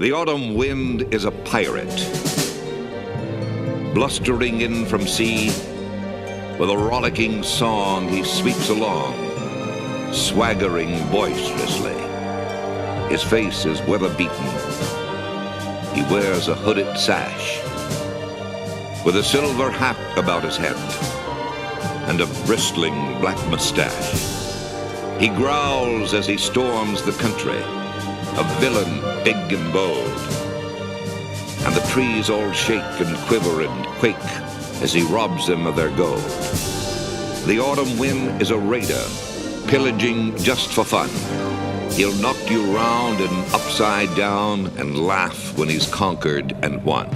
The autumn wind is a pirate, blustering in from sea. With a rollicking song he sweeps along, swaggering boisterously. His face is weather-beaten. He wears a hooded sash, with a silver hat about his head, and a bristling black mustache. He growls as he storms the country, a villain big and bold. And the trees all shake and quiver and quake as he robs them of their gold. The autumn wind is a raider, pillaging just for fun. He'll knock you round and upside down and laugh when he's conquered and won.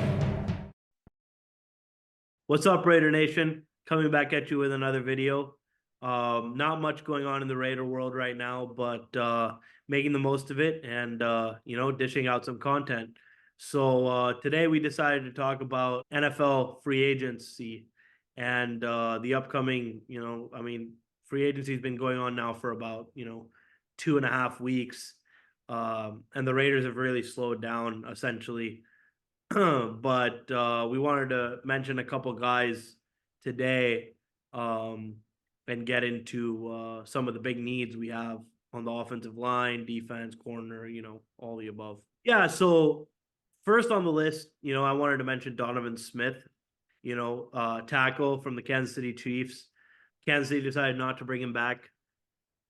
What's up, Raider Nation? Coming back at you with another video. Not much going on in the Raider world right now, but making the most of it and, dishing out some content. So today we decided to talk about NFL free agency and the upcoming, free agency has been going on now for about, 2.5 weeks. And the Raiders have really slowed down essentially. But we wanted to mention a couple guys today and get into some of the big needs we have on the offensive line, defense, corner, all the above. Yeah, so first on the list, I wanted to mention Donovan Smith, tackle from the Kansas City Chiefs. Kansas City decided not to bring him back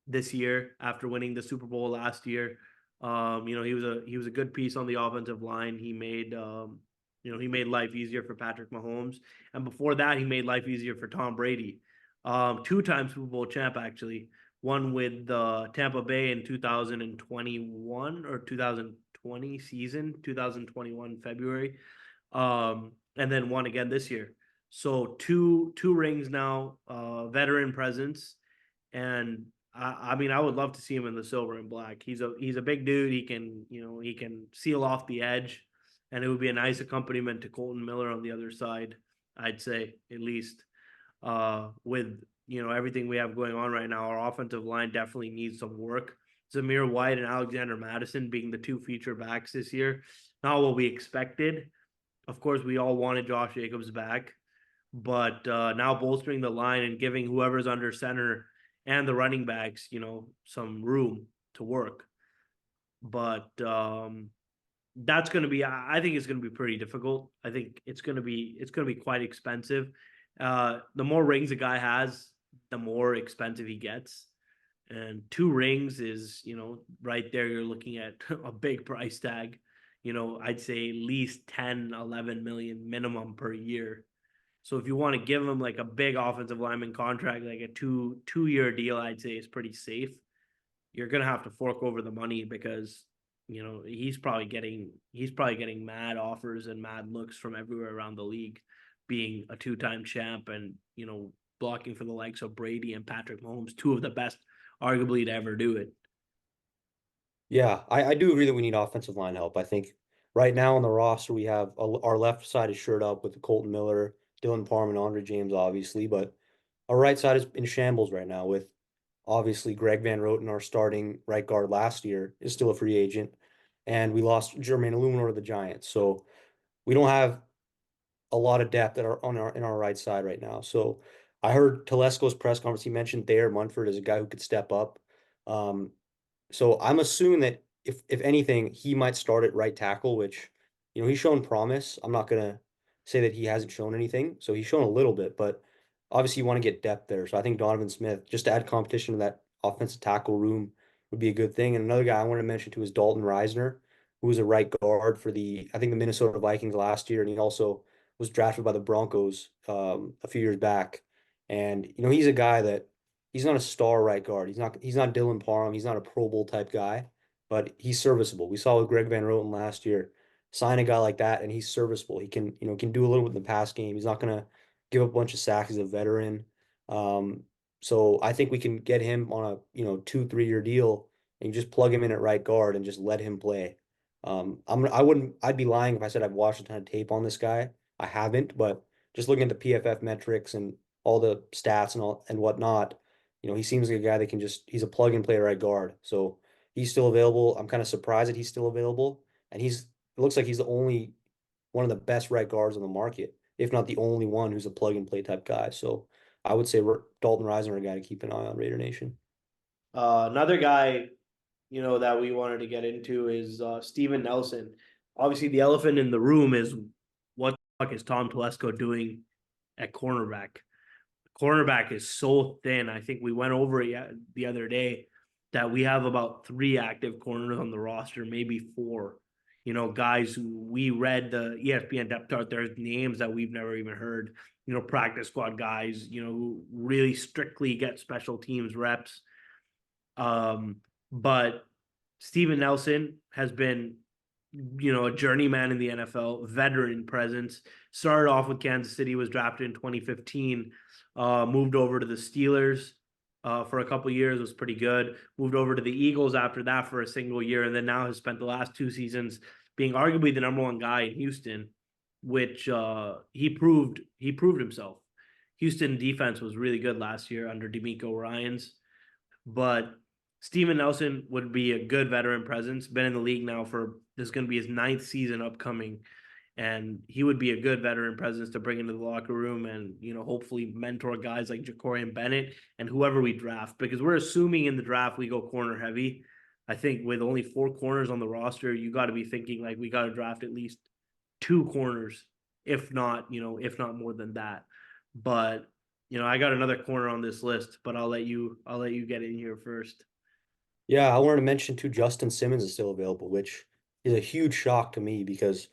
this year after winning the Super Bowl last year. He was a good piece on the offensive line. He made he made life easier for Patrick Mahomes, and before that, he made life easier for Tom Brady. 2-time Super Bowl champ, actually. One with Tampa Bay in 2021 or 2020 season, 2021 February, and then one again this year. So two rings now, veteran presence, and I would love to see him in the silver and black. He's a big dude. He can seal off the edge, and it would be a nice accompaniment to Colton Miller on the other side, I'd say, at least. With everything we have going on right now, our offensive line definitely needs some work. Zamir White and Alexander Madison being the two feature backs this year, not what we expected. Of course, we all wanted Josh Jacobs back, but now bolstering the line and giving whoever's under center and the running backs, some room to work. But that's going to be, I think it's going to be pretty difficult. I think it's going to be quite expensive. The more rings a guy has, the more expensive he gets. And 2 rings is, right there, you're looking at a big price tag. I'd say at least 10, 11 million minimum per year. So if you want to give him like a big offensive lineman contract, like a two-year deal, I'd say is pretty safe. You're going to have to fork over the money because, he's probably getting mad offers and mad looks from everywhere around the league, being a 2-time champ and, blocking for the likes of Brady and Patrick Mahomes, 2 of the best arguably to ever do it. Yeah, I do agree that we need offensive line help. I think right now on the roster, we have our left side is shored up with Colton Miller, Dylan Parham, and Andre James, obviously, but our right side is in shambles right now with obviously Greg Van Roten, our starting right guard last year, is still a free agent, and we lost Jermaine Illuminor to the Giants. So we don't have a lot of depth in our right side right now. So I heard Telesco's press conference. He mentioned Thayer Munford as a guy who could step up. So I'm assuming that if anything, he might start at right tackle, which, he's shown promise. I'm not gonna say that he hasn't shown anything. So he's shown a little bit, but obviously you want to get depth there. So I think Donovan Smith, just to add competition to that offensive tackle room, would be a good thing. And another guy I want to mention too is Dalton Risner, who was a right guard for the Minnesota Vikings last year, and he also was drafted by the Broncos a few years back. And he's a guy that he's not a star right guard. He's not Dylan Parham. He's not a Pro Bowl type guy, but he's serviceable. We saw with Greg Van Roten last year, sign a guy like that, and he's serviceable. He can do a little bit in the pass game. He's not gonna give up a bunch of sacks. He's a veteran. So I think we can get him on a 2-3 year deal and you just plug him in at right guard and just let him play. I'd be lying if I said I've watched a ton of tape on this guy. I haven't, but just looking at the PFF metrics and all the stats and whatnot, he seems like a guy that he's a plug and play right guard. So he's still available. I'm kind of surprised that he's still available, and he's it looks like he's the only one of the best right guards on the market, if not the only one who's a plug and play type guy. So I would say Dalton Risner a guy to keep an eye on, Raider Nation. Another guy, that we wanted to get into is Steven Nelson. Obviously, the elephant in the room is what the fuck is Tom Telesco doing at cornerback? Cornerback is so thin. I think we went over it the other day that we have about 3 active corners on the roster, maybe 4. Guys who we read the ESPN depth chart, there's names that we've never even heard. Practice squad guys, who really strictly get special teams reps. But Steven Nelson has been, a journeyman in the NFL, veteran presence. Started off with Kansas City, was drafted in 2015, moved over to the Steelers for a couple years, was pretty good. Moved over to the Eagles after that for a single year, and then now has spent the last 2 seasons being arguably the number 1 guy in Houston, which he proved himself. Houston defense was really good last year under DeMeco Ryans, but Steven Nelson would be a good veteran presence. Been in the league now this is going to be his 9th season upcoming, and he would be a good veteran presence to bring into the locker room and, hopefully mentor guys like Jacorian Bennett and whoever we draft, because we're assuming in the draft we go corner heavy. I think with only 4 corners on the roster, you got to be thinking like we got to draft at least 2 corners, if not more than that. But I got another corner on this list, but I'll let you get in here first. Yeah, I wanted to mention too, Justin Simmons is still available, which is a huge shock to me because,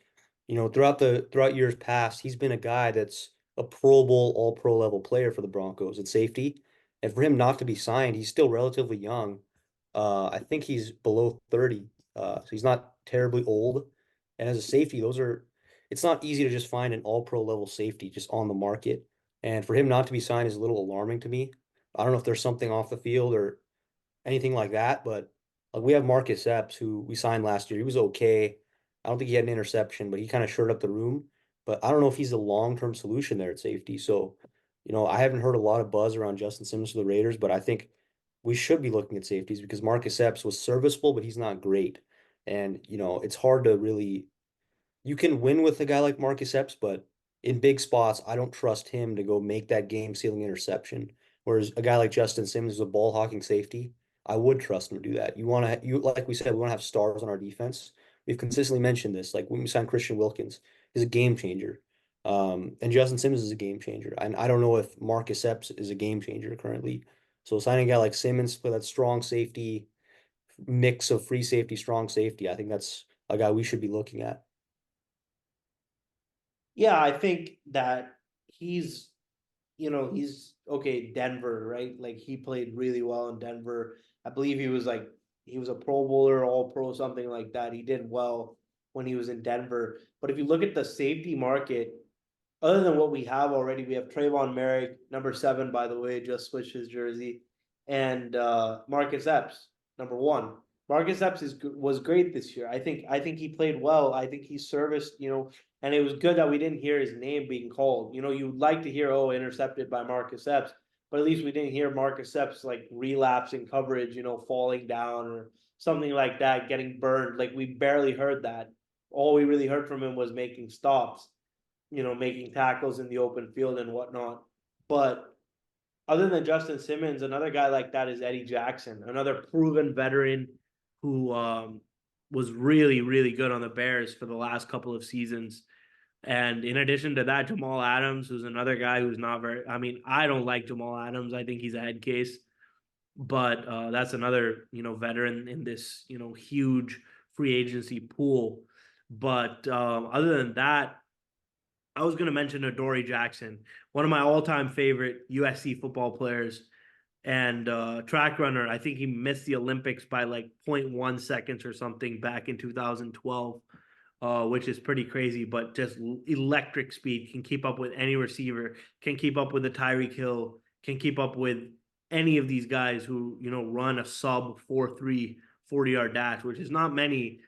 throughout years past, he's been a guy that's a Pro Bowl, all pro level player for the Broncos at safety. And for him not to be signed, he's still relatively young. I think he's below 30. So he's not terribly old. And as a safety, it's not easy to just find an all pro level safety just on the market. And for him not to be signed is a little alarming to me. I don't know if there's something off the field or anything like that. But like we have Marcus Epps, who we signed last year. He was okay. I don't think he had an interception, but he kind of shored up the room. But I don't know if he's a long-term solution there at safety. So, I haven't heard a lot of buzz around Justin Simmons for the Raiders, but I think we should be looking at safeties because Marcus Epps was serviceable, but he's not great. And, it's hard to really you can win with a guy like Marcus Epps, but in big spots, I don't trust him to go make that game-sealing interception. Whereas a guy like Justin Simmons is a ball hawking safety. I would trust him to do that. Like we said, we want to have stars on our defense. We've consistently mentioned this. Like when we signed Christian Wilkins, he's a game changer. And Justin Simmons is a game changer. And I don't know if Marcus Epps is a game changer currently. So signing a guy like Simmons for that strong safety mix of free safety, strong safety, I think that's a guy we should be looking at. Yeah, I think that he's okay, Denver, right? Like he played really well in Denver. I believe he was a Pro Bowler, All Pro, something like that. He did well when he was in Denver. But if you look at the safety market, other than what we have already, we have Trayvon Merrick, number 7, by the way, just switched his jersey, and Marcus Epps, number 1. Marcus Epps was great this year. I think he played well. I think he serviced, and it was good that we didn't hear his name being called. You'd like to hear, intercepted by Marcus Epps, but at least we didn't hear Marcus Epps like relapsing coverage, falling down or something like that, getting burned. Like we barely heard that. All we really heard from him was making stops, making tackles in the open field and whatnot. But other than Justin Simmons, another guy like that is Eddie Jackson, another proven veteran who was really, really good on the Bears for the last couple of seasons. And in addition to that, Jamal Adams, who's another guy who's not very, I don't like Jamal Adams. I think he's a head case, but that's another, veteran in this, huge free agency pool. But other than that, I was going to mention Adoree Jackson, one of my all-time favorite USC football players and track runner. I think he missed the Olympics by like 0.1 seconds or something back in 2012, which is pretty crazy, but just electric speed, can keep up with any receiver, can keep up with a Tyreek Hill, can keep up with any of these guys who, run a sub 4.3 40-yard dash, which is not many,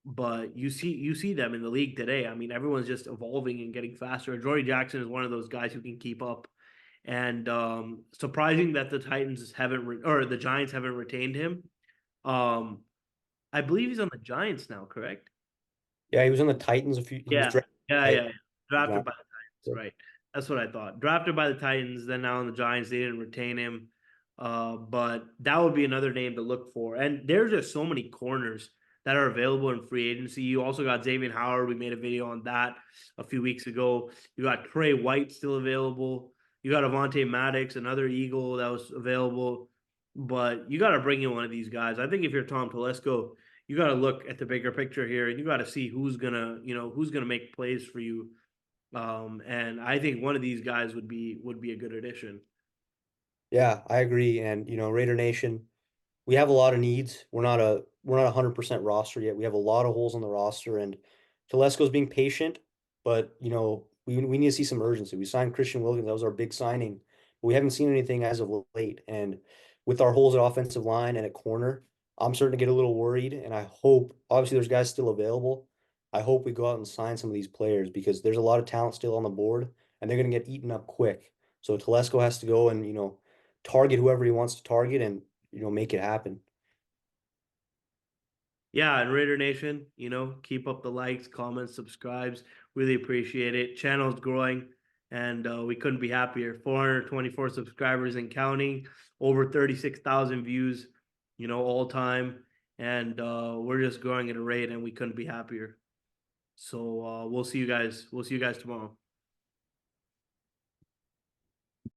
but you see them in the league today. Everyone's just evolving and getting faster. Adoree Jackson is one of those guys who can keep up. And surprising that the Titans or the Giants haven't retained him. I believe he's on the Giants now, correct? Yeah, he was on the Titans he was Yeah, drafted yeah, by yeah, yeah. Drafted Giants. by the Titans, right? That's what I thought. Drafted by the Titans, then now on the Giants, they didn't retain him. But that would be another name to look for. And there's just so many corners that are available in free agency. You also got Xavier Howard. We made a video on that a few weeks ago. You got Trey White still available. You got Avonte Maddox, another Eagle that was available. But you got to bring in one of these guys. I think if you're Tom Telesco, you got to look at the bigger picture here, and you got to see who's gonna make plays for you. And I think one of these guys would be a good addition. Yeah, I agree. And Raider Nation, we have a lot of needs. We're not 100% roster yet. We have a lot of holes on the roster, and Telesco's being patient, but we need to see some urgency. We signed Christian Wilkins. That was our big signing. But we haven't seen anything as of late. And with our holes at offensive line and at corner, I'm starting to get a little worried. And I hope, obviously, there's guys still available. I hope we go out and sign some of these players because there's a lot of talent still on the board, and they're going to get eaten up quick. So Telesco has to go and target whoever he wants to target and make it happen. Yeah, and Raider Nation, keep up the likes, comments, subscribes. Really appreciate it. Channel's growing, and we couldn't be happier. 424 subscribers and counting, over 36,000 views, all time, and we're just growing at a rate, and we couldn't be happier. So we'll see you guys. We'll see you guys tomorrow.